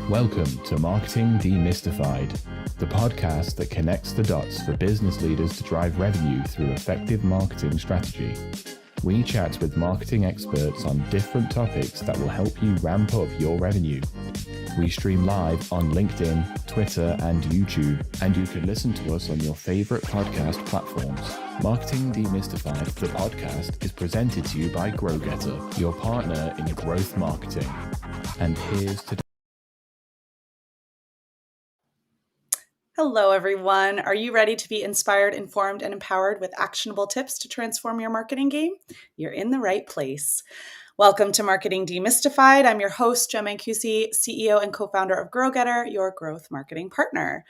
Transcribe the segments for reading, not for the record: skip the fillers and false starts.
Welcome to Marketing Demystified, the podcast that connects the dots for business leaders to drive revenue through effective marketing strategy. We chat with marketing experts on different topics that will help you ramp up your revenue. We stream live on LinkedIn, Twitter, and YouTube, and you can listen to us on your favorite podcast platforms. Marketing Demystified, the podcast, is presented to you by GrowGetter, your partner in growth marketing. And here's today's. Hello, everyone. Are you ready to be inspired, informed, and empowered with actionable tips to transform your marketing game? You're in the right place. Welcome to Marketing Demystified. I'm your host, Jem Mancusi, CEO and co-founder of GrowGetter, your growth marketing partner.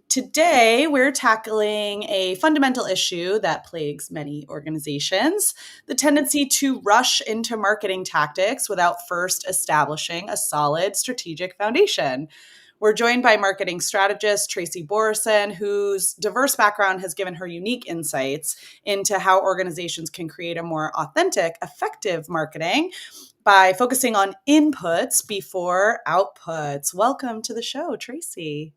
Today, we're tackling a fundamental issue that plagues many organizations, the tendency to rush into marketing tactics without first establishing a solid strategic foundation. We're joined by marketing strategist Tracy Borreson, whose diverse background has given her unique insights into how organizations can create a more authentic, effective marketing by focusing on inputs before outputs. Welcome to the show, Tracy.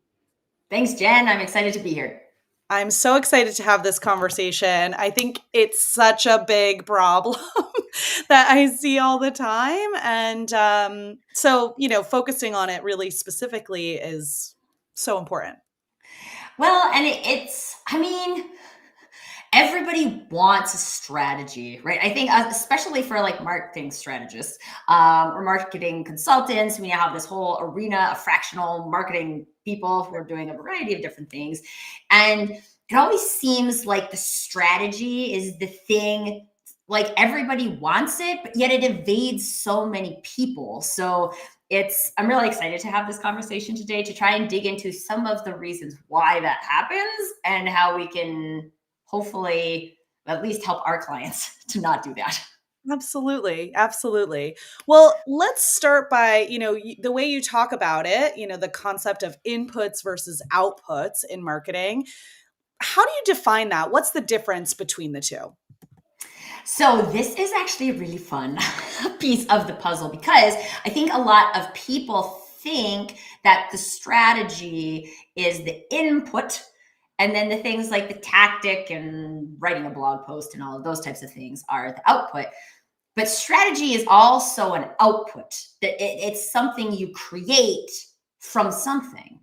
Thanks, Jen. I'm excited to be here. I'm so excited to have this conversation. I think it's such a big problem that I see all the time. And so, focusing on it really specifically is so important. Well, and everybody wants a strategy, right? I think especially for like marketing strategists or marketing consultants, we now have this whole arena of fractional marketing people who are doing a variety of different things. And it always seems like the strategy is the thing, like everybody wants it, but yet it evades so many people. So I'm really excited to have this conversation today to try and dig into some of the reasons why that happens and how we can hopefully at least help our clients to not do that. Absolutely. Well, let's start by, the way you talk about it, the concept of inputs versus outputs in marketing. How do you define that? What's the difference between the two? So this is actually a really fun piece of the puzzle because I think a lot of people think that the strategy is the input and then the things like the tactic and writing a blog post and all of those types of things are the output. But strategy is also an output. It's something you create from something.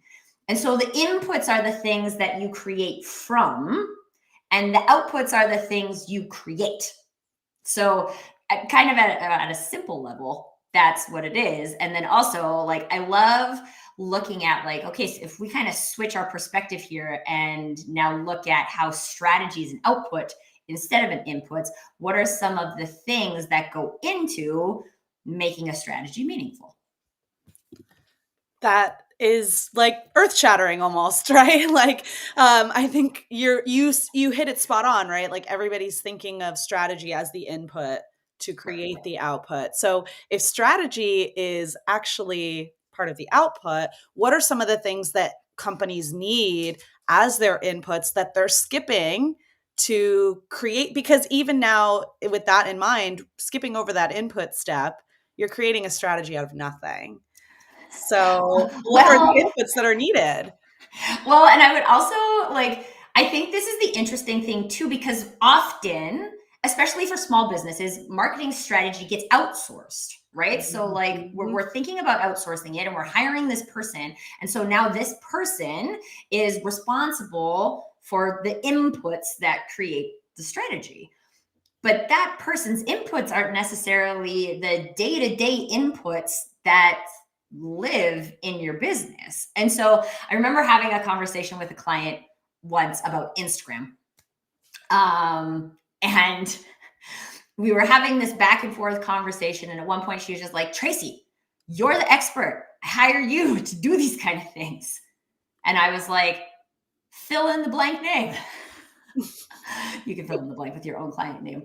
And so the inputs are the things that you create from, and the outputs are the things you create. So kind of at a simple level, that's what it is. And then also, like, I love looking at like, okay, so if we kind of switch our perspective here and now look at how strategy is an output instead of an input, what are some of the things that go into making a strategy meaningful? That is like earth-shattering almost, right? Like, I think you hit it spot on, right? Like everybody's thinking of strategy as the input to create the output. So if strategy is actually part of the output, what are some of the things that companies need as their inputs that they're skipping to create? Because even now, with that in mind, skipping over that input step, you're creating a strategy out of nothing. So what are the inputs that are needed? Well, and I would also I think this is the interesting thing too, because often, especially for small businesses, marketing strategy gets outsourced, right? Mm-hmm. So like we're thinking about outsourcing it and we're hiring this person. And so now this person is responsible for the inputs that create the strategy. But that person's inputs aren't necessarily the day-to-day inputs that live in your business. And so I remember having a conversation with a client once about Instagram. And we were having this back and forth conversation. And at one point she was just like, Tracy, you're the expert. I hire you to do these kind of things. And I was like, fill in the blank name. You can fill in the blank with your own client name.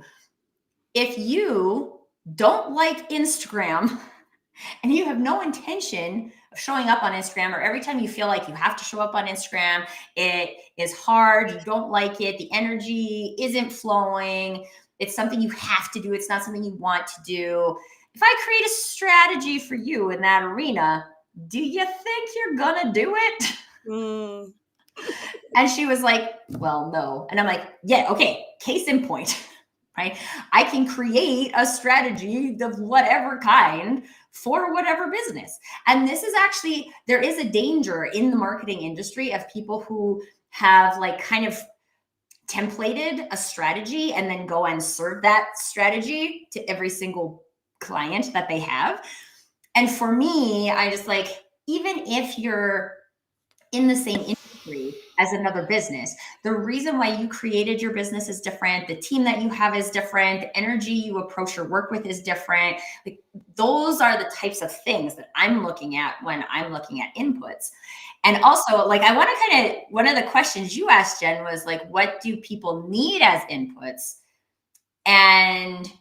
If you don't like Instagram and you have no intention of showing up on Instagram, or every time you feel like you have to show up on Instagram, it is hard, you don't like it, the energy isn't flowing, it's something you have to do, it's not something you want to do. If I create a strategy for you in that arena, do you think you're gonna do it? Mm. And she was like, well, no. And I'm like, yeah, okay, case in point, right? I can create a strategy of whatever kind for whatever business. And this is actually, there is a danger in the marketing industry of people who have like kind of templated a strategy and then go and serve that strategy to every single client that they have. And for me, I just like, even if you're in the same industry as another business, the reason why you created your business is different. The team that you have is different. The energy you approach your work with is different. Like, those are the types of things that I'm looking at when I'm looking at inputs. And also, like, I want to kind of, one of the questions you asked, Jen, was like, what do people need as inputs? And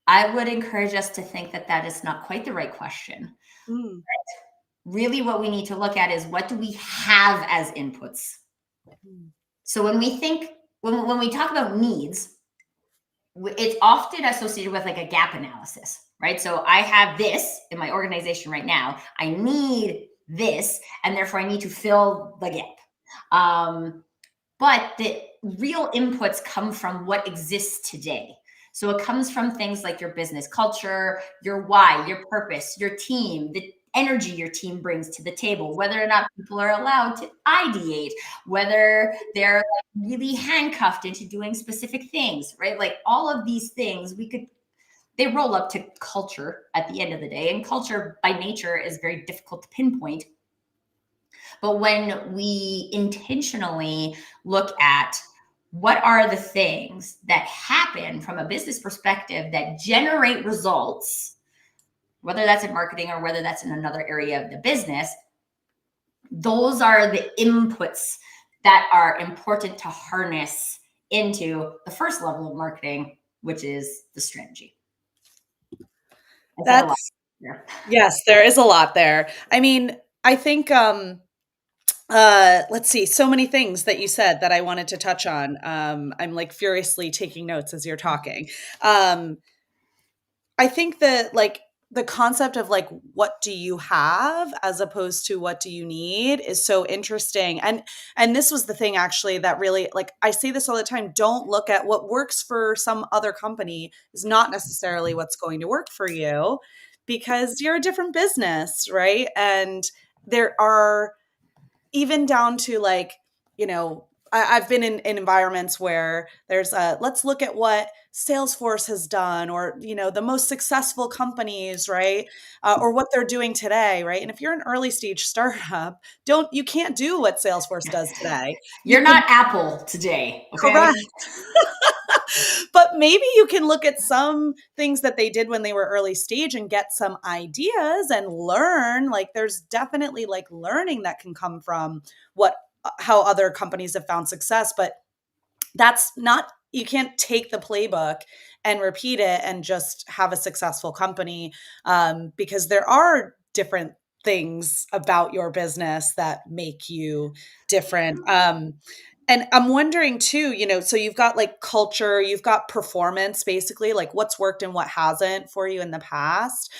I would encourage us to think that that is not quite the right question. Mm. Really, what we need to look at is, what do we have as inputs? So when we think, when we talk about needs, it's often associated with like a gap analysis, right? So I have this in my organization right now. I need this, and therefore I need to fill the gap. But the real inputs come from what exists today. So it comes from things like your business culture, your why, your purpose, your team, the energy your team brings to the table, whether or not people are allowed to ideate, whether they're like really handcuffed into doing specific things, right? Like all of these things, they roll up to culture at the end of the day. And culture by nature is very difficult to pinpoint. But when we intentionally look at what are the things that happen from a business perspective that generate results, whether that's in marketing or whether that's in another area of the business, those are the inputs that are important to harness into the first level of marketing, which is the strategy. Yes, there is a lot there. I mean, I think let's see, so many things that you said that I wanted to touch on. I'm like furiously taking notes as you're talking. I think that like the concept of like, what do you have as opposed to what do you need is so interesting. And this was the thing actually that really, like, I say this all the time, don't look at what works for some other company is not necessarily what's going to work for you, because you're a different business, right? And there are, even down to like, I've been in environments where there's let's look at what Salesforce has done, or, the most successful companies, right? Or what they're doing today, right? And if you're an early stage startup, you can't do what Salesforce does today. You're not Apple today. Okay? Correct. But maybe you can look at some things that they did when they were early stage and get some ideas and learn. Like, there's definitely like learning that can come from how other companies have found success, but that's not, you can't take the playbook and repeat it and just have a successful company, because there are different things about your business that make you different. And I'm wondering too, so you've got like culture, you've got performance, basically like what's worked and what hasn't for you in the past.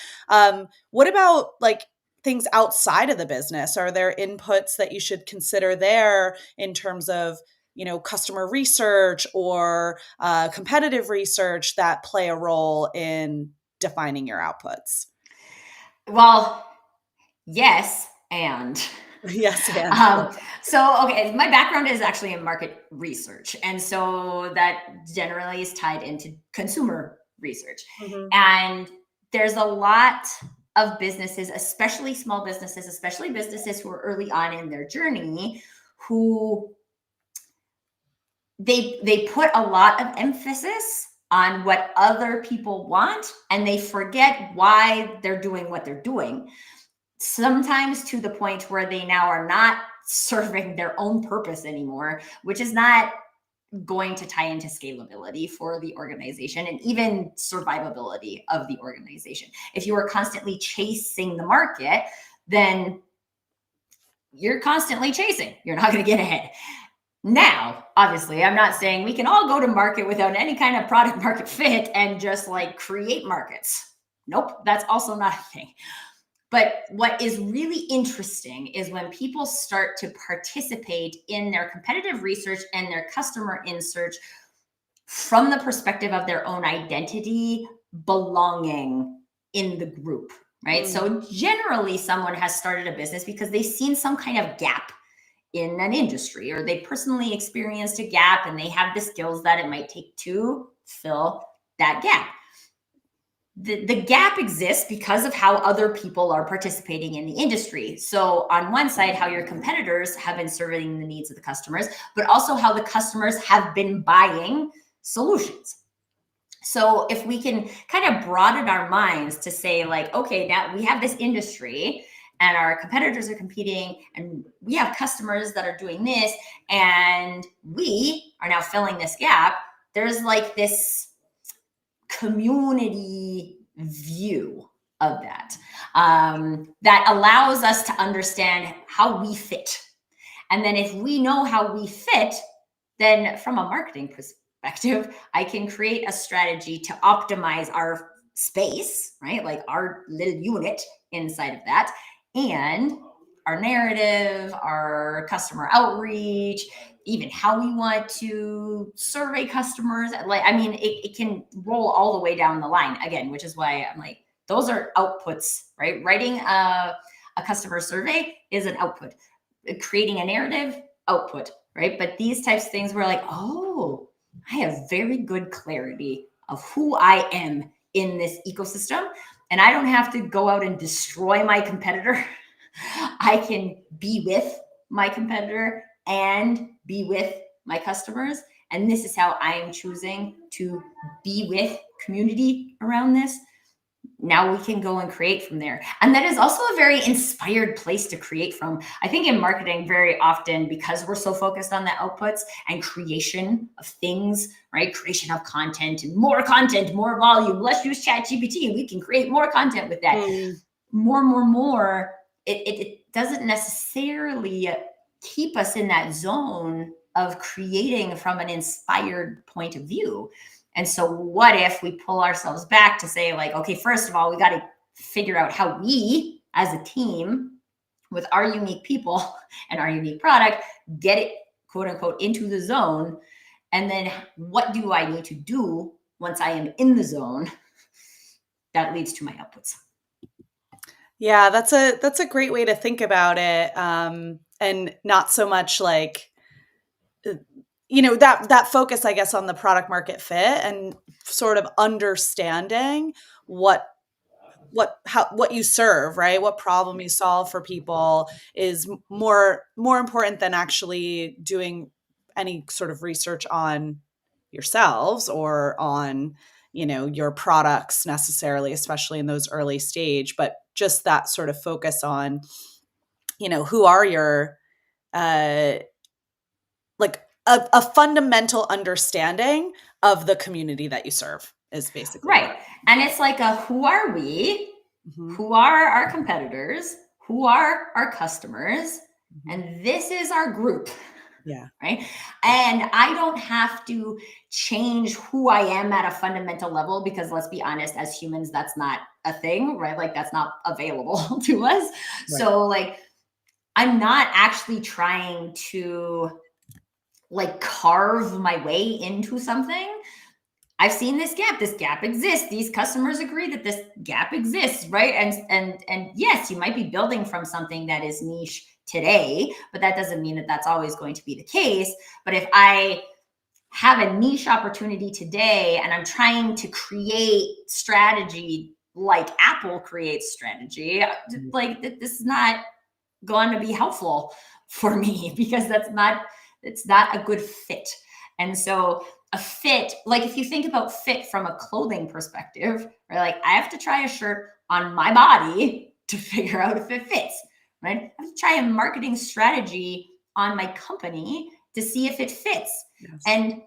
What about like things outside of the business? Are there inputs that you should consider there in terms of, customer research or competitive research that play a role in defining your outputs? Well, yes, and yes, and okay, my background is actually in market research, and so that generally is tied into consumer research. Mm-hmm. And there's a lot of businesses, especially small businesses, especially businesses who are early on in their journey, who they put a lot of emphasis on what other people want, and they forget why they're doing what they're doing. Sometimes to the point where they now are not serving their own purpose anymore, which is not going to tie into scalability for the organization and even survivability of the organization. If you are constantly chasing the market, then you're constantly chasing. You're not going to get ahead. Now, obviously, I'm not saying we can all go to market without any kind of product market fit and just like create markets. Nope, that's also not a thing. But what is really interesting is when people start to participate in their competitive research and their customer research from the perspective of their own identity, belonging in the group, right? So generally someone has started a business because they've seen some kind of gap in an industry, or they personally experienced a gap and they have the skills that it might take to fill that gap. The gap exists because of how other people are participating in the industry. So on one side, how your competitors have been serving the needs of the customers, but also how the customers have been buying solutions. So if we can kind of broaden our minds to say like, okay, now we have this industry and our competitors are competing and we have customers that are doing this and we are now filling this gap, there's like this community view of that that allows us to understand how we fit. And then if we know how we fit, then from a marketing perspective, I can create a strategy to optimize our space, right? Like our little unit inside of that, and our narrative, our customer outreach, even how we want to survey customers. Like, I mean, it can roll all the way down the line again, which is why I'm like, those are outputs, right? Writing a customer survey is an output. Creating a narrative, output, right? But these types of things, we're like, oh, I have very good clarity of who I am in this ecosystem. And I don't have to go out and destroy my competitor. I can be with my competitor and be with my customers. And this is how I am choosing to be with community around this. Now we can go and create from there. And that is also a very inspired place to create from. I think in marketing very often, because we're so focused on the outputs and creation of things, right? Creation of content, more volume. Let's use ChatGPT and we can create more content with that. More. It doesn't necessarily keep us in that zone of creating from an inspired point of view. And so what if we pull ourselves back to say like, okay, first of all, we got to figure out how we as a team with our unique people and our unique product, get it quote unquote into the zone. And then what do I need to do once I am in the zone that leads to my outputs? Yeah, that's a great way to think about it. And not so much like, that focus, I guess, on the product market fit and sort of understanding what you serve, right? What problem you solve for people is more important than actually doing any sort of research on yourselves or on, your products necessarily, especially in those early stage, but just that sort of focus on, who are your, like a fundamental understanding of the community that you serve is basically right. And it's like who are we? Mm-hmm. Who are our competitors? Who are our customers? Mm-hmm. And this is our group. Yeah. Right. And I don't have to change who I am at a fundamental level, because let's be honest, as humans, that's not a thing, right? Like that's not available to us. Right. So like, I'm not actually trying to like carve my way into something. I've seen this gap exists. These customers agree that this gap exists, right? And yes, you might be building from something that is niche today, but that doesn't mean that that's always going to be the case. But if I have a niche opportunity today and I'm trying to create strategy like Apple creates strategy, like this is not going to be helpful for me, because it's not a good fit. And so a fit, like if you think about fit from a clothing perspective, right? Like I have to try a shirt on my body to figure out if it fits, right? I have to try a marketing strategy on my company to see if it fits. Yes. And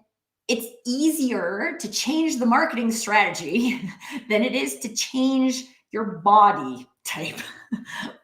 it's easier to change the marketing strategy than it is to change your body type,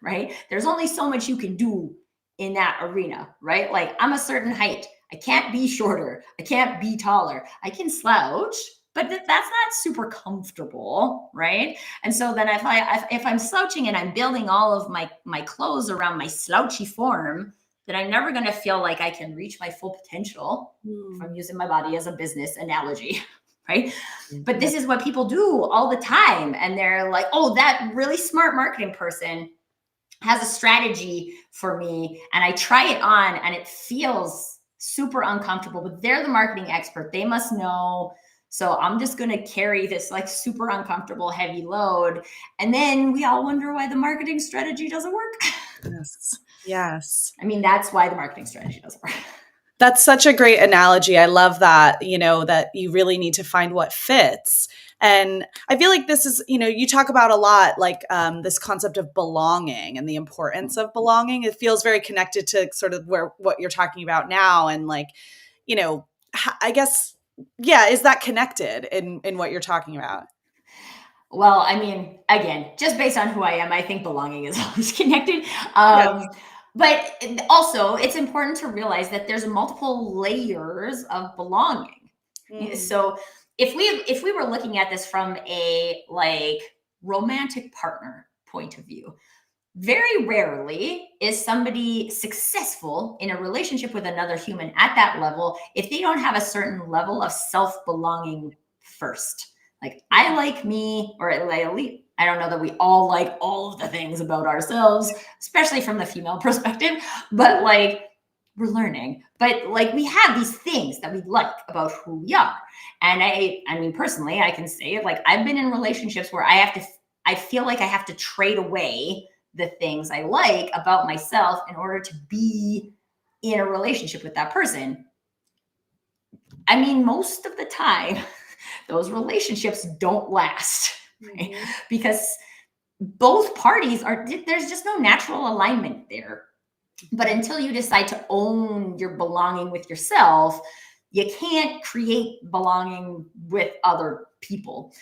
right? There's only so much you can do in that arena, right? Like I'm a certain height. I can't be shorter. I can't be taller. I can slouch, but that's not super comfortable, right? And so then if I'm slouching and I'm building all of my clothes around my slouchy form, then I'm never going to feel like I can reach my full potential if I'm using my body as a business analogy, right? But this is what people do all the time. And they're like, oh, that really smart marketing person has a strategy for me. And I try it on and it feels super uncomfortable, but they're the marketing expert. They must know. So I'm just going to carry this like super uncomfortable, heavy load. And then we all wonder why the marketing strategy doesn't work. Yes. Yes. I mean, that's why the marketing strategy doesn't work. That's such a great analogy. I love that, that you really need to find what fits. And I feel like this is, you talk about a lot, like this concept of belonging and the importance of belonging. It feels very connected to sort of what you're talking about now. And like, I guess, yeah, is that connected in what you're talking about? Well, I mean, again, just based on who I am, I think belonging is always connected. Yes. But also, it's important to realize that there's multiple layers of belonging. So if we were looking at this from a like romantic partner point of view, very rarely is somebody successful in a relationship with another human at that level if they don't have a certain level of self-belonging first. Like, I like me, or at least I don't know that we all like all of the things about ourselves, especially from the female perspective, but like we're learning. But like we have these things that we like about who we are. And I mean, personally, I can say like I've been in relationships where I feel like I have to trade away the things I like about myself in order to be in a relationship with that person. I mean, most of the time, those relationships don't last, right? Because both parties there's just no natural alignment there. But until you decide to own your belonging with yourself, you can't create belonging with other people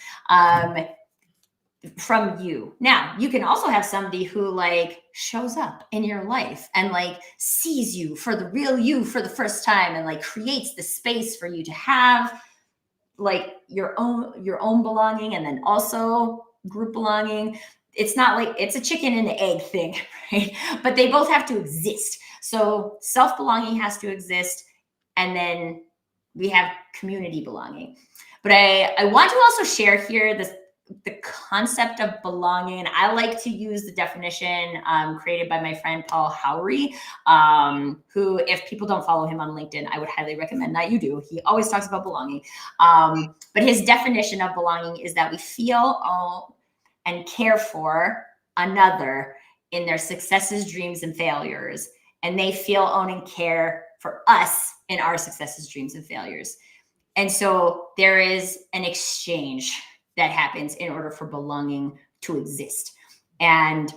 from you. Now, you can also have somebody who like shows up in your life and like sees you for the real you for the first time and like creates the space for you to have like your own belonging and then also group belonging. It's not like it's a chicken and egg thing, right? But they both have to exist. So self-belonging has to exist. And then we have community belonging. But I want to also share here the concept of belonging. And I like to use the definition created by my friend Paul Howry, who, if people don't follow him on LinkedIn, I would highly recommend that you do. He always talks about belonging. But his definition of belonging is that we feel, own, and care for another in their successes, dreams, and failures. And they feel, own, and care for us in our successes, dreams, and failures. And so there is an exchange that happens in order for belonging to exist. And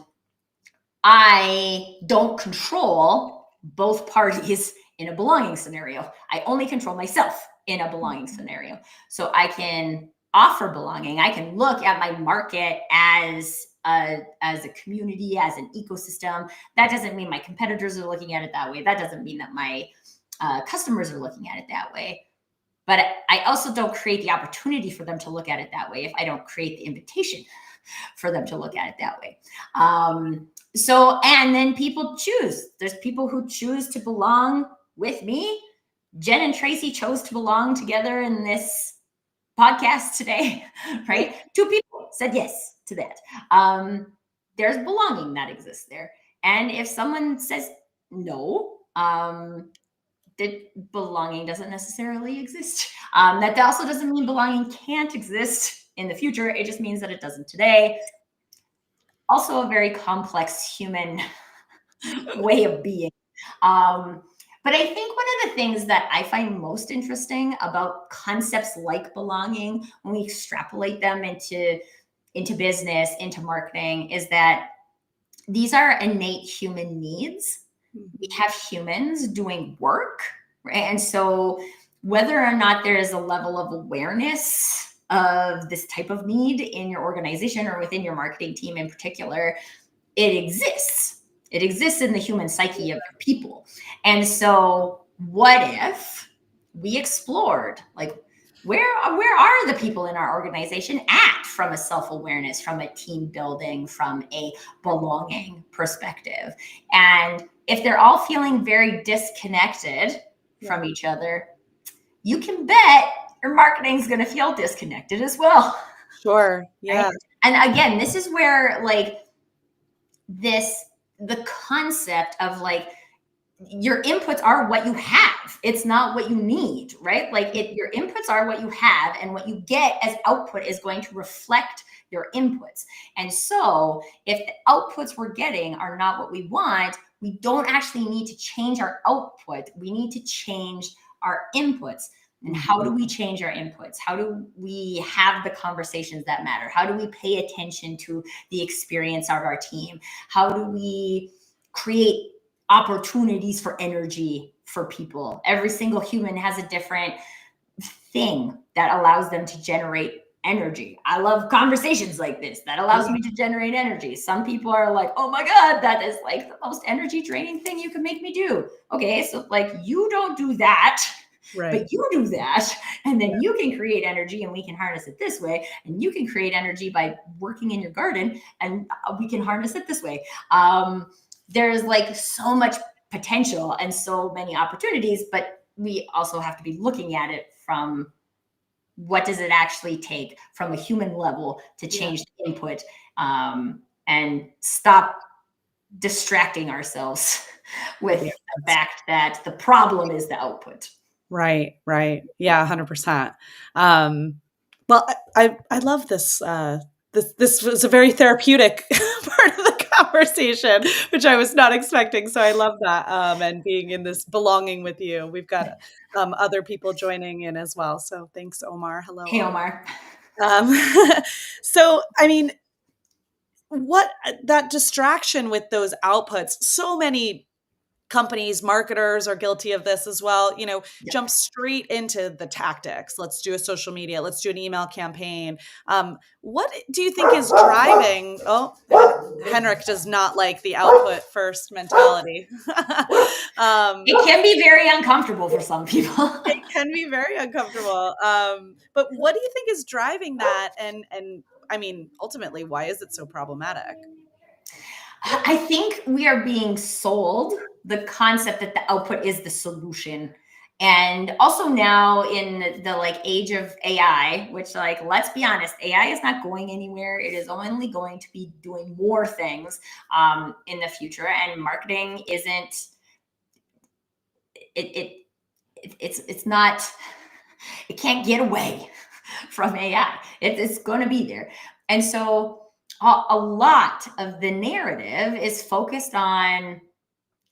I don't control both parties in a belonging scenario. I only control myself in a belonging scenario. So I can offer belonging. I can look at my market as a community, as an ecosystem. That doesn't mean my competitors are looking at it that way. That doesn't mean that my customers are looking at it that way. But I also don't create the opportunity for them to look at it that way if I don't create the invitation for them to look at it that way. And then people choose. There's people who choose to belong with me. Jen and Tracy chose to belong together in this podcast today, right? 2 people said yes to that. There's belonging that exists there. And if someone says no, that belonging doesn't necessarily exist. That also doesn't mean belonging can't exist in the future. It just means that it doesn't today. Also a very complex human way of being. But I think one of the things that I find most interesting about concepts like belonging, when we extrapolate them into business, into marketing, is that these are innate human needs. We have humans doing work, right? And so whether or not there is a level of awareness of this type of need in your organization or within your marketing team in particular, it exists. It exists in the human psyche of people. And so what if we explored, like, Where are the people in our organization at from a self-awareness, from a team building, from a belonging perspective? And if they're all feeling very disconnected from each other, you can bet your marketing is going to feel disconnected as well. Sure. Yeah. Right? And again, this is where like the concept of like your inputs are what you have. It's not what you need, right? Like your inputs are what you have, and what you get as output is going to reflect your inputs. And so if the outputs we're getting are not what we want, we don't actually need to change our output. We need to change our inputs. And how do we change our inputs? How do we have the conversations that matter? How do we pay attention to the experience of our team? How do we create opportunities for energy for people? Every single human has a different thing that allows them to generate energy. I love conversations like this that allows me to generate energy. Some people are like, oh my God, that is like the most energy draining thing you can make me do. Okay, so like you don't do that. Right. But you do that, and then you can create energy, and we can harness it this way. And you can create energy by working in your garden, and we can harness it this way. There's like so much potential and so many opportunities, but we also have to be looking at it from what does it actually take from a human level to change the input, and stop distracting ourselves with the fact that the problem is the output. Right. Yeah, 100%. Well, I love this. This was a very therapeutic part of the conversation, which I was not expecting. So I love that. And being in this belonging with you. We've got other people joining in as well. So thanks, Omar. Hello. Hey, Omar. So, I mean, what that distraction with those outputs, so many companies, marketers are guilty of this as well, jump straight into the tactics. Let's do a social media. Let's do an email campaign. What do you think is driving? Oh, Henrik does not like the output first mentality. It can be very uncomfortable for some people. It can be very uncomfortable. But what do you think is driving that? And I mean, ultimately, why is it so problematic? I think we are being sold the concept that the output is the solution. And also now in the like age of AI, which like, let's be honest, AI is not going anywhere. It is only going to be doing more things in the future. And marketing isn't, it's not, it can't get away from AI. It's going to be there. And so a lot of the narrative is focused on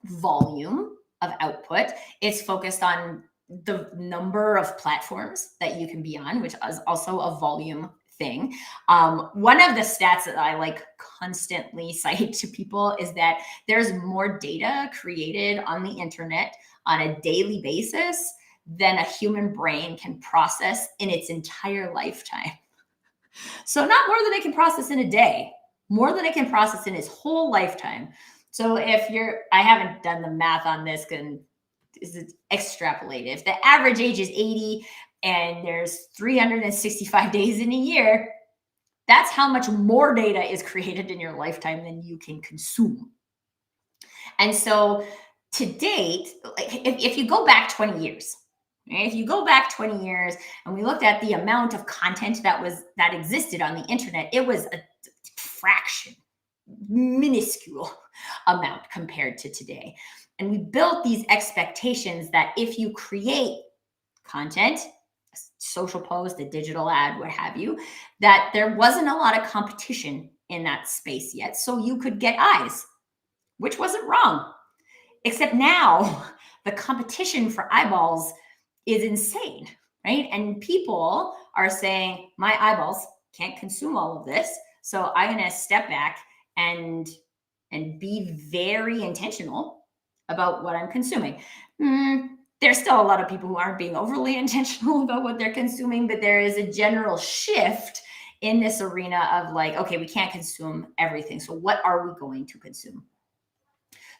volume of output. It's focused on the number of platforms that you can be on, which is also a volume thing. One of the stats that I like constantly cite to people is that there's more data created on the internet on a daily basis than a human brain can process in its entire lifetime. So not more than it can process in a day, more than it can process in its whole lifetime. So if I haven't done the math on this, because it's extrapolated. If the average age is 80 and there's 365 days in a year, that's how much more data is created in your lifetime than you can consume. And so to date, if you go back 20 years, if you go back 20 years and we looked at the amount of content that existed on the internet, it was a fraction, minuscule amount compared to today. And we built these expectations that if you create content, a social post, a digital ad, what have you, that there wasn't a lot of competition in that space yet. So you could get eyes, which wasn't wrong. Except now the competition for eyeballs is insane, right? And people are saying, my eyeballs can't consume all of this. So I'm going to step back and be very intentional about what I'm consuming. There's still a lot of people who aren't being overly intentional about what they're consuming, but there is a general shift in this arena of like, okay, we can't consume everything. So what are we going to consume?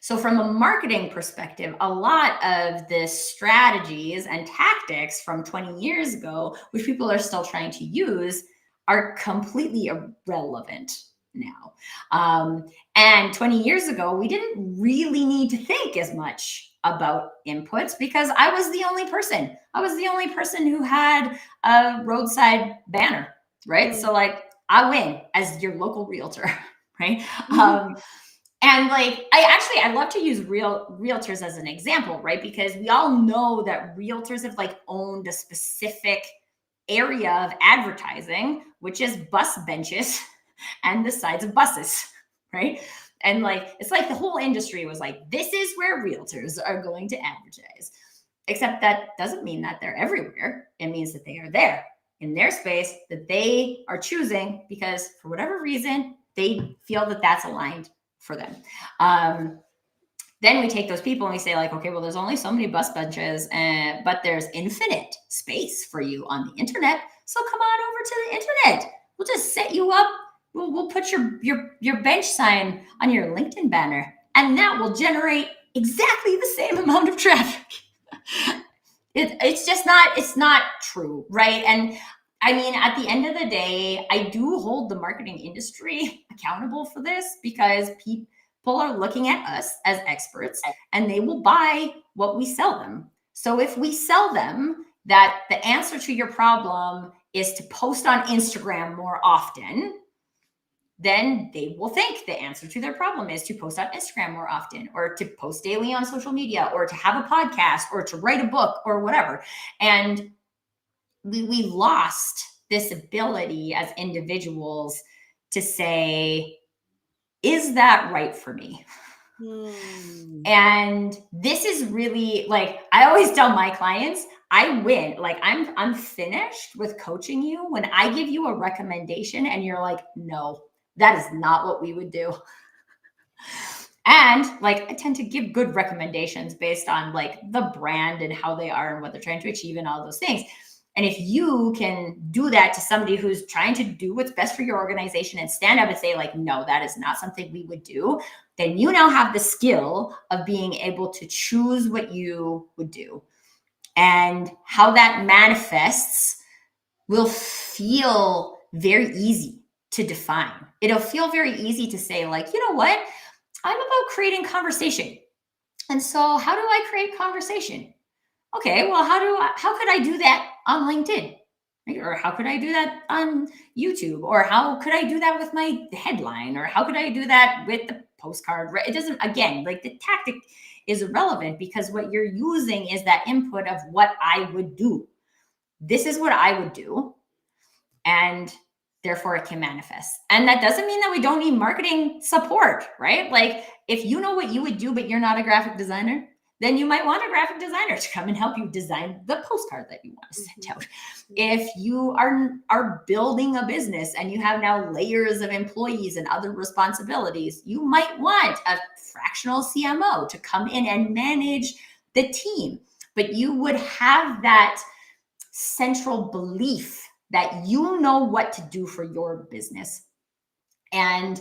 So from a marketing perspective, a lot of the strategies and tactics from 20 years ago, which people are still trying to use, are completely irrelevant now. And 20 years ago, we didn't really need to think as much about inputs because I was the only person. I was the only person who had a roadside banner, right? So like I win as your local realtor, right? And like, I love to use realtors as an example, right? Because we all know that realtors have like owned a specific area of advertising, which is bus benches and the sides of buses, right? And like, it's like the whole industry was like, this is where realtors are going to advertise. Except that doesn't mean that they're everywhere. It means that they are there in their space that they are choosing because for whatever reason, they feel that that's aligned for them. Then we take those people and we say like, okay, well, there's only so many bus benches, but there's infinite space for you on the internet. So come on over to the internet. We'll just set you up. We'll put your bench sign on your LinkedIn banner, and that will generate exactly the same amount of traffic. It's not true, right? And I mean, at the end of the day, I do hold the marketing industry accountable for this because people are looking at us as experts and they will buy what we sell them. So if we sell them that the answer to your problem is to post on Instagram more often, then they will think the answer to their problem is to post on Instagram more often, or to post daily on social media, or to have a podcast, or to write a book, or whatever. And we lost this ability as individuals to say, is that right for me? And this is really like, I always tell my clients, I win. Like I'm finished with coaching you when I give you a recommendation and you're like, no, that is not what we would do. And like, I tend to give good recommendations based on like the brand and how they are and what they're trying to achieve and all those things. And if you can do that to somebody who's trying to do what's best for your organization and stand up and say like, no, that is not something we would do, then you now have the skill of being able to choose what you would do. And how that manifests will feel very easy to define. It'll feel very easy to say like, you know what? I'm about creating conversation. And so how do I create conversation? Okay, well, how could I do that on LinkedIn? Right? Or how could I do that on YouTube? Or how could I do that with my headline? Or how could I do that with the postcard? It doesn't, again, like the tactic is irrelevant because what you're using is that input of what I would do. This is what I would do. And therefore it can manifest. And that doesn't mean that we don't need marketing support, right? Like if you know what you would do, but you're not a graphic designer, then you might want a graphic designer to come and help you design the postcard that you want to send out. If you are building a business and you have now layers of employees and other responsibilities, you might want a fractional CMO to come in and manage the team. But you would have that central belief that you know what to do for your business. And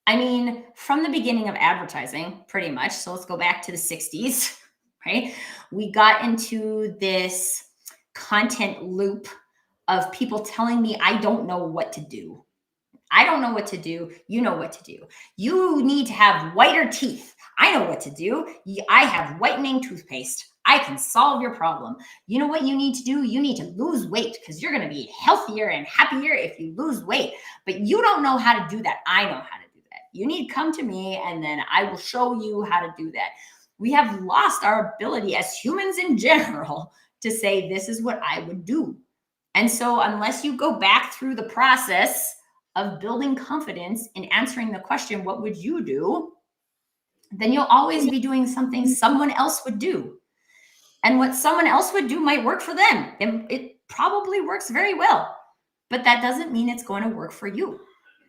I mean, from the beginning of advertising, pretty much. So let's go back to the 60s, right? We got into this content loop of people telling me, I don't know what to do. I don't know what to do. You know what to do. You need to have whiter teeth. I know what to do. I have whitening toothpaste. I can solve your problem. You know what you need to do? You need to lose weight because you're going to be healthier and happier if you lose weight. But you don't know how to do that. I know how to do that. You need to come to me and then I will show you how to do that. We have lost our ability as humans in general to say, this is what I would do. And so unless you go back through the process of building confidence in answering the question, what would you do? Then you'll always be doing something someone else would do. And what someone else would do might work for them. It probably works very well, but that doesn't mean it's going to work for you.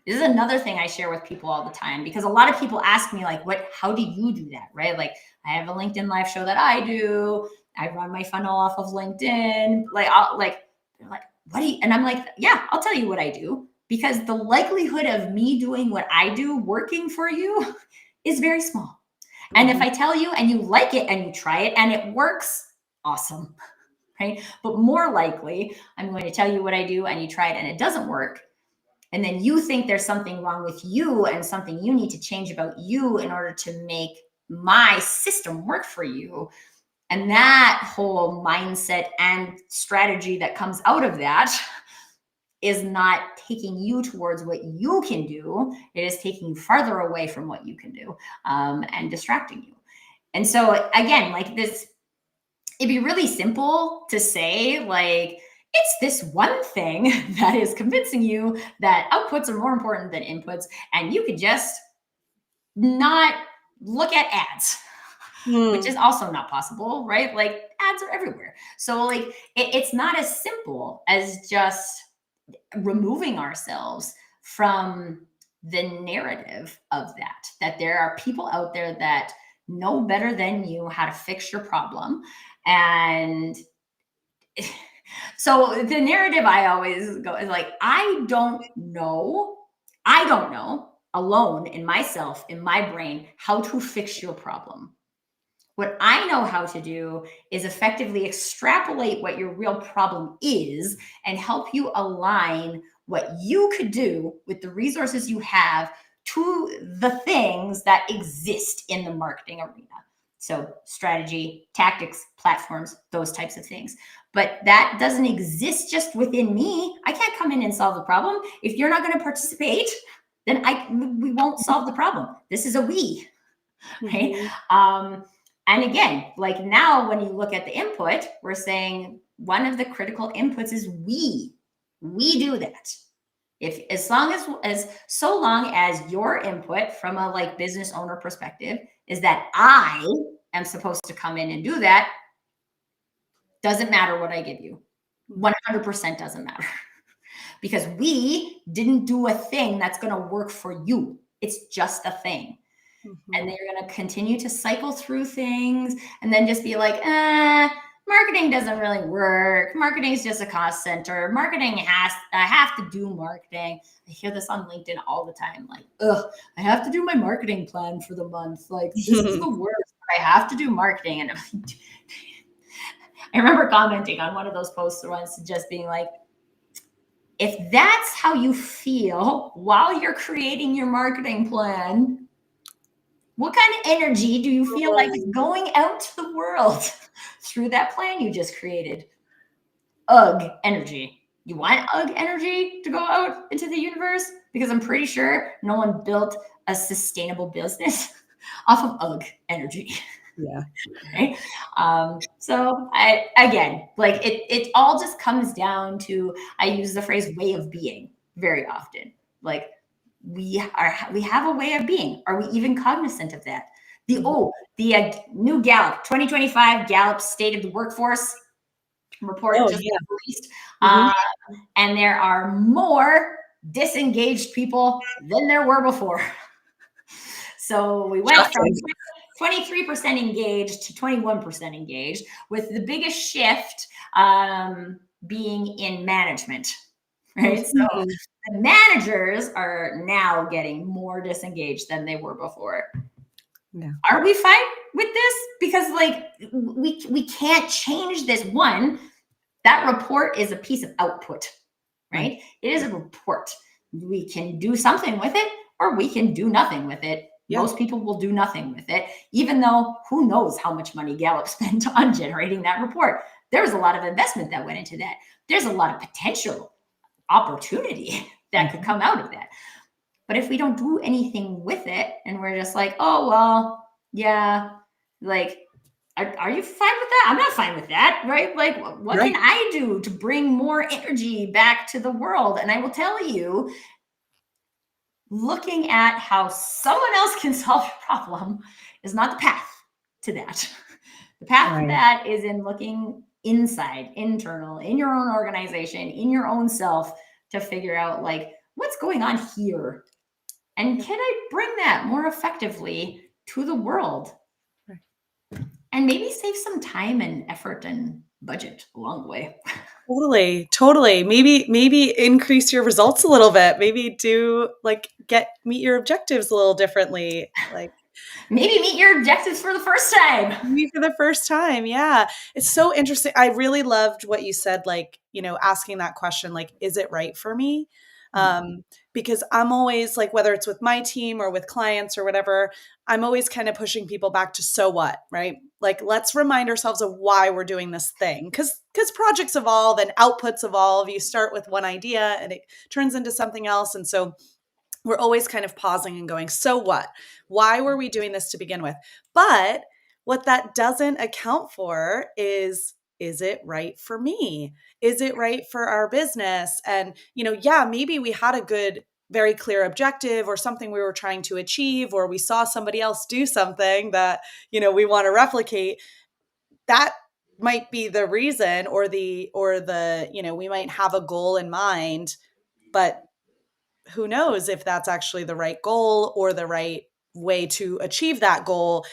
This is another thing I share with people all the time, because a lot of people ask me like, how do you do that? Right? Like I have a LinkedIn live show that I do. I run my funnel off of LinkedIn. They're like, what do you, and I'm like, yeah, I'll tell you what I do, because the likelihood of me doing what I do working for you is very small. And if I tell you and you like it and you try it and it works, awesome, right? But more likely, I'm going to tell you what I do and you try it and it doesn't work. And then you think there's something wrong with you and something you need to change about you in order to make my system work for you. And that whole mindset and strategy that comes out of that is not taking you towards what you can do. It is taking you farther away from what you can do, and distracting you. And so again, like this, it'd be really simple to say, like, it's this one thing that is convincing you that outputs are more important than inputs, and you could just not look at ads. Which is also not possible, right? Like ads are everywhere. So like it's not as simple as just removing ourselves from the narrative of that there are people out there that know better than you how to fix your problem. And so the narrative I always go is like, I don't know alone in myself, in my brain, how to fix your problem. What I know how to do is effectively extrapolate what your real problem is and help you align what you could do with the resources you have to the things that exist in the marketing arena. So strategy, tactics, platforms, those types of things. But that doesn't exist just within me. I can't come in and solve the problem. If you're not going to participate, then we won't solve the problem. This is a we, right? And again, like now when you look at the input, we're saying one of the critical inputs is we do that. So long as your input from a like business owner perspective is that I am supposed to come in and do that, doesn't matter what I give you. 100% doesn't matter. Because we didn't do a thing that's going to work for you. It's just a thing. And they're going to continue to cycle through things and then just be like, marketing doesn't really work. Marketing is just a cost center. I have to do marketing. I hear this on LinkedIn all the time. Like, I have to do my marketing plan for the month. Like, this is the worst, but I have to do marketing. And I remember commenting on one of those posts once, just being like, if that's how you feel while you're creating your marketing plan, what kind of energy do you feel like is going out to the world through that plan you just created? Ugh energy. You want ugh energy to go out into the universe? Because I'm pretty sure no one built a sustainable business off of ugh energy. Yeah. Right? So it all just comes down to, I use the phrase way of being very often. Like, we have a way of being. Are we even cognizant of that? The new Gallup 2025 Gallup State of the Workforce report just released. And there are more disengaged people than there were before. So we went from 23% engaged to 21% engaged, with the biggest shift being in management. Right. So the managers are now getting more disengaged than they were before. Yeah. Are we fine with this? Because like we can't change this. One, that report is a piece of output, right? It is a report. We can do something with it or we can do nothing with it. Yeah. Most people will do nothing with it, even though who knows how much money Gallup spent on generating that report. There was a lot of investment that went into that. There's a lot of potential opportunity that could come out of that. But if we don't do anything with it and we're just like, oh, well, yeah, like, are you fine with that? I'm not fine with that, right? Like, what can I do to bring more energy back to the world? And I will tell you, looking at how someone else can solve your problem is not the path to that. The path to that is in looking inside, internal, in your own organization, in your own self, to figure out like what's going on here, and can I bring that more effectively to the world, and maybe save some time and effort and budget along the way. Totally. Maybe increase your results a little bit. Maybe do meet your objectives a little differently. Like, Maybe meet your objectives for the first time. Me for the first time. Yeah. It's so interesting. I really loved what you said, like, asking that question, like, is it right for me? Because I'm always like, whether it's with my team or with clients or whatever, I'm always kind of pushing people back to so what, right? Like, let's remind ourselves of why we're doing this thing. Because projects evolve and outputs evolve. You start with one idea and it turns into something else. And so we're always kind of pausing and going, so what? Why were we doing this to begin with? But what that doesn't account for is it right for me? Is it right for our business? And, yeah, maybe we had a good, very clear objective or something we were trying to achieve, or we saw somebody else do something that, we want to replicate. That might be the reason, or the, we might have a goal in mind, but who knows if that's actually the right goal or the right way to achieve that goal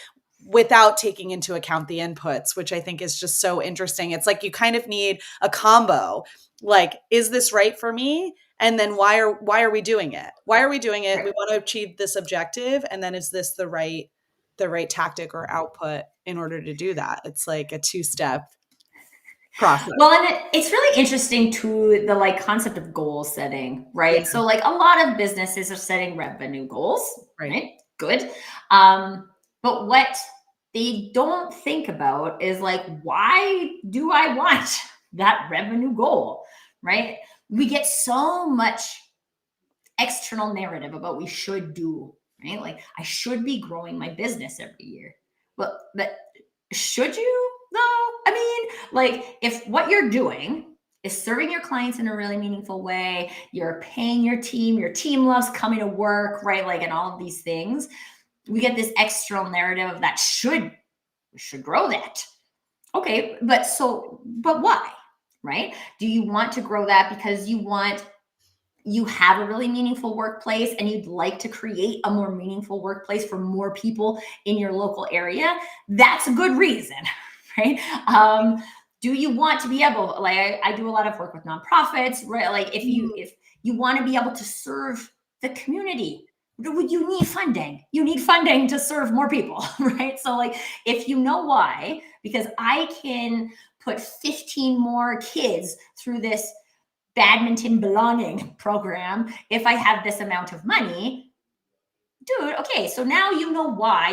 without taking into account the inputs, which I think is just so interesting. It's like you kind of need a combo. Like, is this right for me? And then why are we doing it? Why are we doing it? Right. We want to achieve this objective. And then is this the right tactic or output in order to do that? It's like a two-step process. Well, and it's really interesting too, the like concept of goal setting, right? Yeah. So like a lot of businesses are setting revenue goals, Right. right? Good. But what they don't think about is like, why do I want that revenue goal, right? We get so much external narrative about we should do, right? Like I should be growing my business every year. But should you though? I mean, like if what you're doing is serving your clients in a really meaningful way, you're paying your team loves coming to work, right? Like, and all of these things, we get this external narrative of that we should grow that. Okay, but why, right? Do you want to grow that because you have a really meaningful workplace and you'd like to create a more meaningful workplace for more people in your local area? That's a good reason, right? Do you want to be able, like I do a lot of work with nonprofits, right? Like if you want to be able to serve the community, you need funding. You need funding to serve more people, right? So like if you know why, because I can put 15 more kids through this badminton belonging program if I have this amount of money, dude, okay, so now you know why.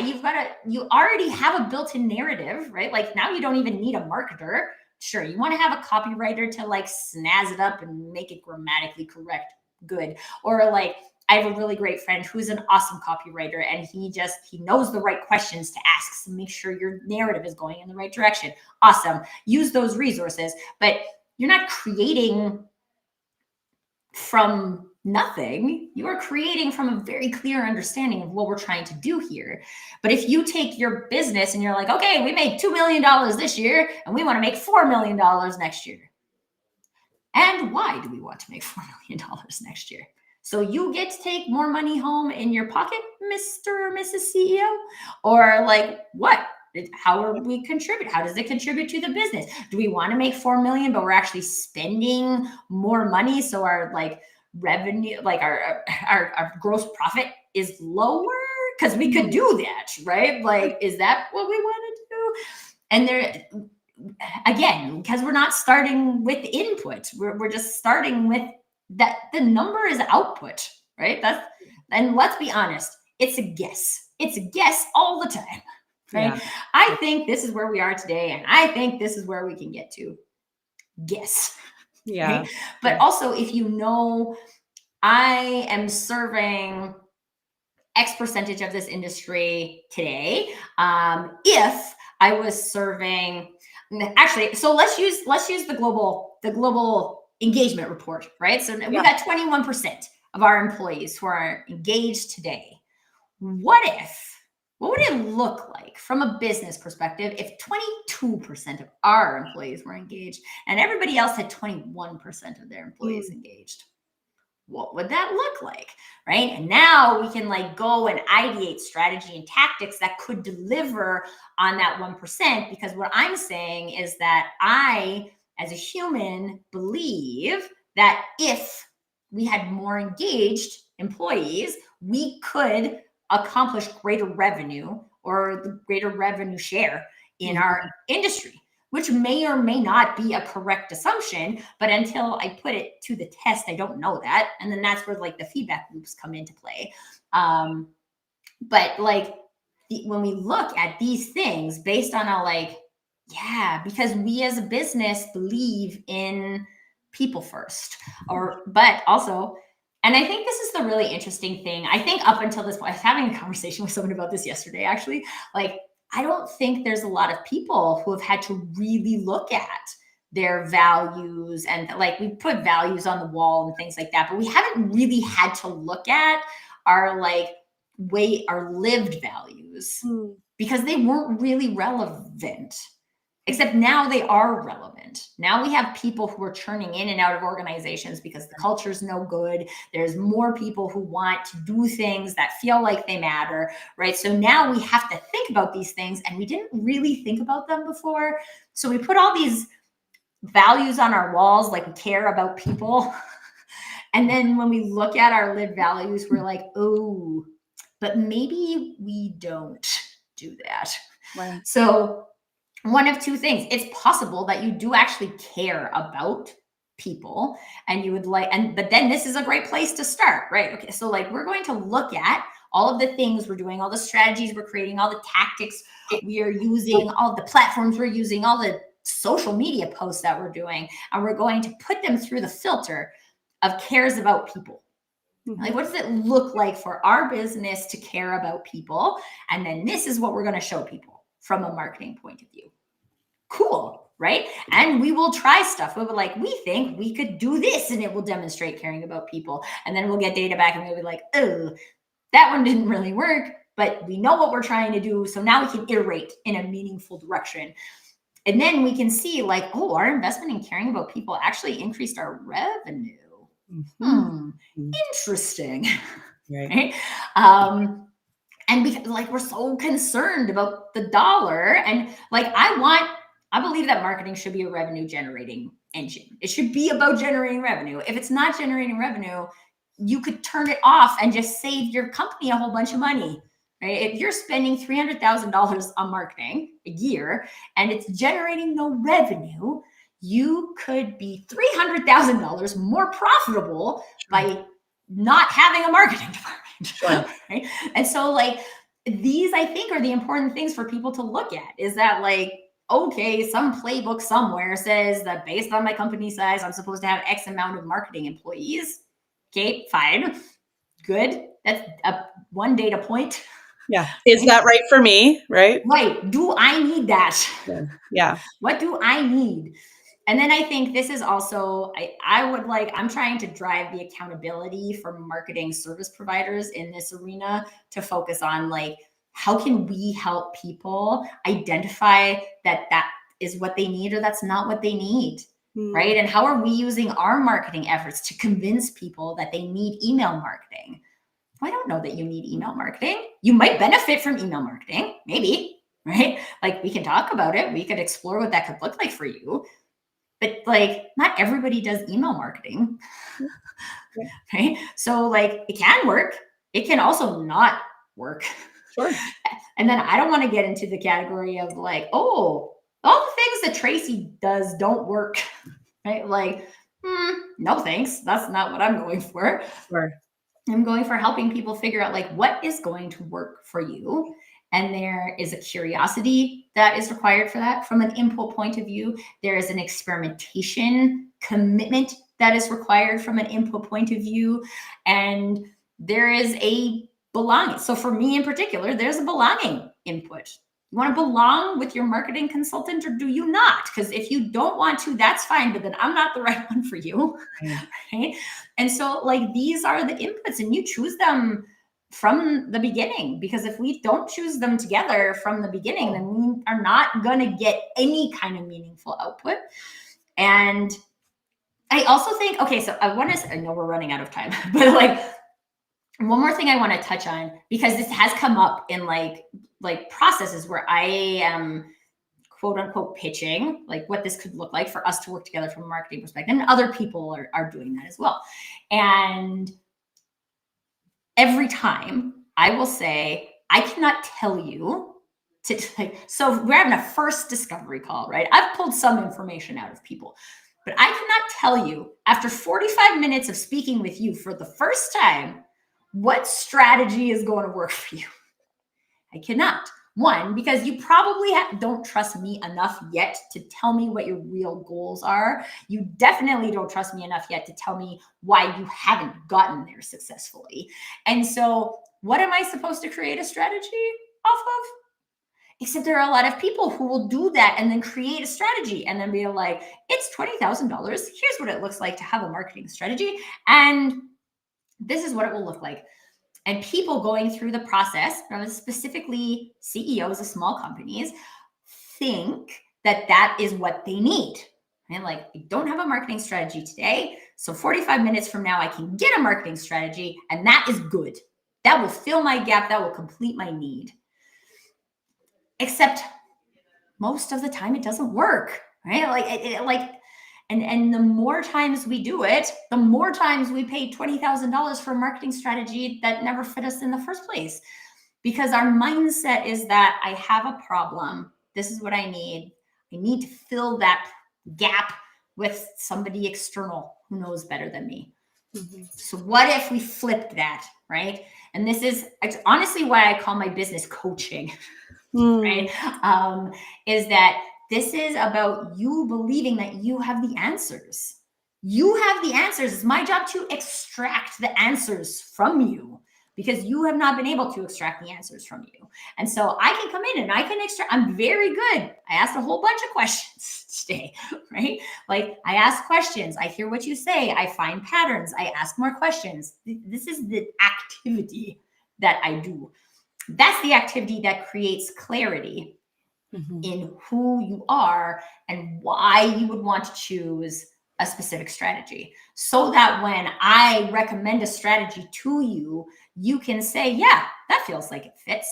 You already have a built-in narrative, right? Like now you don't even need a marketer. Sure, you want to have a copywriter to like snazz it up and make it grammatically correct, good. Or like I have a really great friend who's an awesome copywriter and he knows the right questions to ask to make sure your narrative is going in the right direction. Awesome. Use those resources, but you're not creating from nothing. You are creating from a very clear understanding of what we're trying to do here. But if you take your business and you're like, okay, we made $2 million this year and we want to make $4 million next year. And why do we want to make $4 million next year? So you get to take more money home in your pocket, Mr. or Mrs. CEO? Or like what? How are we contribute? How does it contribute to the business? Do we want to make 4 million, but we're actually spending more money? So our like revenue, like our gross profit is lower? Because we could do that, right? Like, is that what we want to do? And there, again, because we're not starting with input, we're just starting with that. The number is output, right? And let's be honest, it's a guess. It's a guess all the time. Right. Yeah. I think this is where we are today. And I think this is where we can get to. Guess. Yeah. Right? But also, if you know, I am serving X percentage of this industry today. If I was serving, actually, so let's use the global engagement report, right? So we got 21% of our employees who are engaged today. What would it look like from a business perspective if 22% of our employees were engaged and everybody else had 21% of their employees engaged? What would that look like, right? And now we can like go and ideate strategy and tactics that could deliver on that 1%, because what I'm saying is that I, as a human, believe that if we had more engaged employees, we could accomplish greater revenue or the greater revenue share in our industry, which may or may not be a correct assumption. But until I put it to the test, I don't know that. And then that's where like the feedback loops come into play. But like when we look at these things based on a like, yeah, because we as a business believe in people first, but also, and I think this is the really interesting thing. I think up until this point, I was having a conversation with someone about this yesterday, actually. Like, I don't think there's a lot of people who have had to really look at their values, and like we put values on the wall and things like that, but we haven't really had to look at our lived values because they weren't really relevant. Except now they are relevant. Now we have people who are churning in and out of organizations because the culture's no good. There's more people who want to do things that feel like they matter, right? So now we have to think about these things, and we didn't really think about them before. So we put all these values on our walls, like we care about people. And then when we look at our lived values, we're like, oh, but maybe we don't do that. Right. So one of two things. It's possible that you do actually care about people and you would but then this is a great place to start, right? Okay, so like we're going to look at all of the things we're doing, all the strategies we're creating, all the tactics we are using, all the platforms we're using, all the social media posts that we're doing, and we're going to put them through the filter of cares about people. Like, what does it look like for our business to care about people? And then this is what we're going to show people from a marketing point of view. Cool, right? And we will try stuff. We'll be like, we think we could do this and it will demonstrate caring about people. And then we'll get data back and we'll be like, oh, that one didn't really work, but we know what we're trying to do. So now we can iterate in a meaningful direction. And then we can see like, oh, our investment in caring about people actually increased our revenue. Interesting. Right? And because like we're so concerned about the dollar, and like I believe that marketing should be a revenue generating engine. It should be about generating revenue. If it's not generating revenue, you could turn it off and just save your company a whole bunch of money. Right? If you're spending $300,000 on marketing a year and it's generating no revenue, you could be $300,000 more profitable by not having a marketing department. Right? And so like these, I think, are the important things for people to look at, is that like, okay, some playbook somewhere says that based on my company size, I'm supposed to have X amount of marketing employees. Okay, fine. Good. That's one data point. Yeah. Is that right for me? Right. Right. Do I need that? Yeah. What do I need? And then I think this is also, I'm trying to drive the accountability for marketing service providers in this arena to focus on like, how can we help people identify that is what they need or that's not what they need, right? And how are we using our marketing efforts to convince people that they need email marketing? I don't know that you need email marketing. You might benefit from email marketing, maybe, right? Like we can talk about it. We could explore what that could look like for you. But like, not everybody does email marketing, right? So like, it can work. It can also not work. Sure. And then I don't want to get into the category of like, oh, all the things that Tracy does don't work, right? Like, no thanks. That's not what I'm going for. Sure. I'm going for helping people figure out like what is going to work for you. And there is a curiosity that is required for that. From an input point of view, there is an experimentation commitment that is required from an input point of view. And there is a belonging. So for me in particular, there's a belonging input. You want to belong with your marketing consultant or do you not? Because if you don't want to, that's fine, but then I'm not the right one for you. Right? And so like these are the inputs and you choose them from the beginning, because if we don't choose them together from the beginning, then we are not going to get any kind of meaningful output. And I also think, okay, so I know we're running out of time, but like one more thing I want to touch on, because this has come up in like processes where I am quote unquote pitching, like what this could look like for us to work together from a marketing perspective. And other people are doing that as well. And every time I will say, I cannot tell you so we're having a first discovery call, right? I've pulled some information out of people, but I cannot tell you after 45 minutes of speaking with you for the first time what strategy is going to work for you. I cannot. One, because you probably don't trust me enough yet to tell me what your real goals are. You definitely don't trust me enough yet to tell me why you haven't gotten there successfully. And so, what am I supposed to create a strategy off of? Except there are a lot of people who will do that and then create a strategy and then be like, it's $20,000. Here's what it looks like to have a marketing strategy. And this is what it will look like. And people going through the process, specifically CEOs of small companies, think that that is what they need. And like, I don't have a marketing strategy today. So 45 minutes from now, I can get a marketing strategy, and that is good. That will fill my gap. That will complete my need. Except most of the time, it doesn't work, right? And the more times we do it, the more times we pay $20,000 for a marketing strategy that never fit us in the first place. Because our mindset is that I have a problem. This is what I need. I need to fill that gap with somebody external who knows better than me. Mm-hmm. So what if we flipped that, right? And this is honestly why I call my business coaching, right? Is that this is about you believing that you have the answers. You have the answers. It's my job to extract the answers from you because you have not been able to extract the answers from you. And so I can come in and I can extract. I'm very good. I asked a whole bunch of questions today, right? Like I ask questions. I hear what you say. I find patterns. I ask more questions. This is the activity that I do. That's the activity that creates clarity in who you are and why you would want to choose a specific strategy. So that when I recommend a strategy to you, you can say, yeah, that feels like it fits.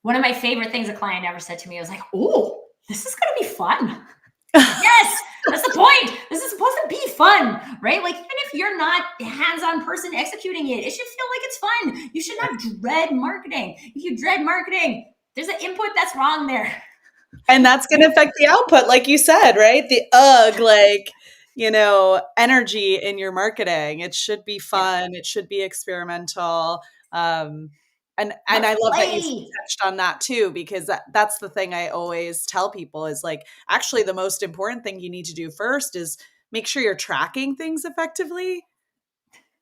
One of my favorite things a client ever said to me was like, oh, this is going to be fun. Yes, that's the point. This is supposed to be fun, right? Like even if you're not a hands-on person executing it, it should feel like it's fun. You should not dread marketing. If you dread marketing, there's an input that's wrong there. And that's going to affect the output, like you said, right? The energy in your marketing. It should be fun. Yeah. It should be experimental. And I love that you touched on that too, because that's the thing I always tell people is like, actually the most important thing you need to do first is make sure you're tracking things effectively.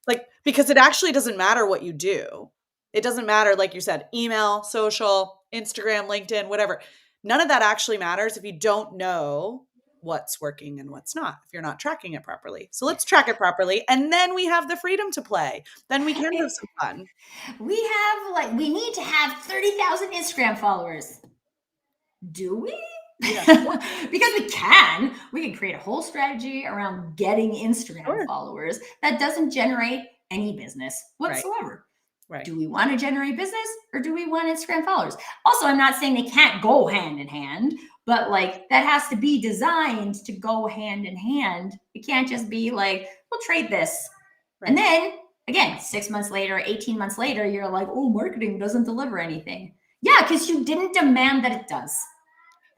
Like, because it actually doesn't matter what you do. It doesn't matter, like you said, email, social, Instagram, LinkedIn, whatever. None of that actually matters if you don't know what's working and what's not, if you're not tracking it properly. So let's track it properly. And then we have the freedom to play. Then we can have some fun. We need to have 30,000 Instagram followers. Do we? Yeah. Because we can create a whole strategy around getting Instagram followers that doesn't generate any business whatsoever. Right. Do we want to generate business or do we want Instagram followers? Also, I'm not saying they can't go hand in hand, but like that has to be designed to go hand in hand. It can't just be like, we'll trade this. Right. And then again, 6 months later, 18 months later, you're like, oh, marketing doesn't deliver anything. Yeah, because you didn't demand that it does.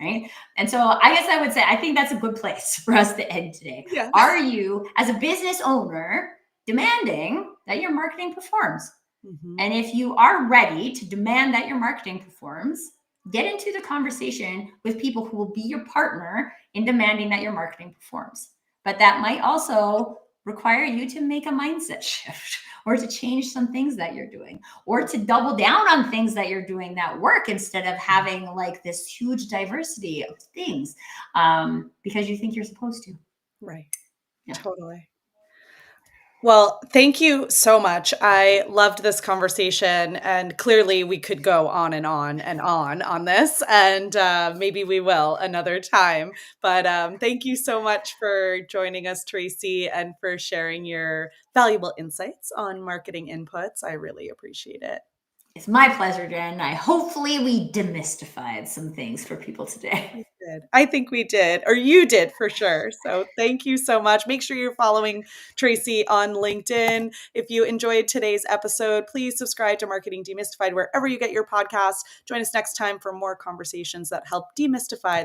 Right. And so I guess I would say, I think that's a good place for us to end today. Yeah. Are you, as a business owner, demanding that your marketing performs? Mm-hmm. And if you are ready to demand that your marketing performs, get into the conversation with people who will be your partner in demanding that your marketing performs. But that might also require you to make a mindset shift or to change some things that you're doing or to double down on things that you're doing that work instead of having like this huge diversity of things because you think you're supposed to. Right. Yeah. Totally. Well, thank you so much. I loved this conversation, and clearly we could go on and on and on this, and maybe we will another time. But thank you so much for joining us, Tracy, and for sharing your valuable insights on marketing inputs. I really appreciate it. It's my pleasure, Jen. Hopefully we demystified some things for people today. We did. I think we did, or you did for sure. So thank you so much. Make sure you're following Tracy on LinkedIn. If you enjoyed today's episode, please subscribe to Marketing Demystified wherever you get your podcasts. Join us next time for more conversations that help demystify the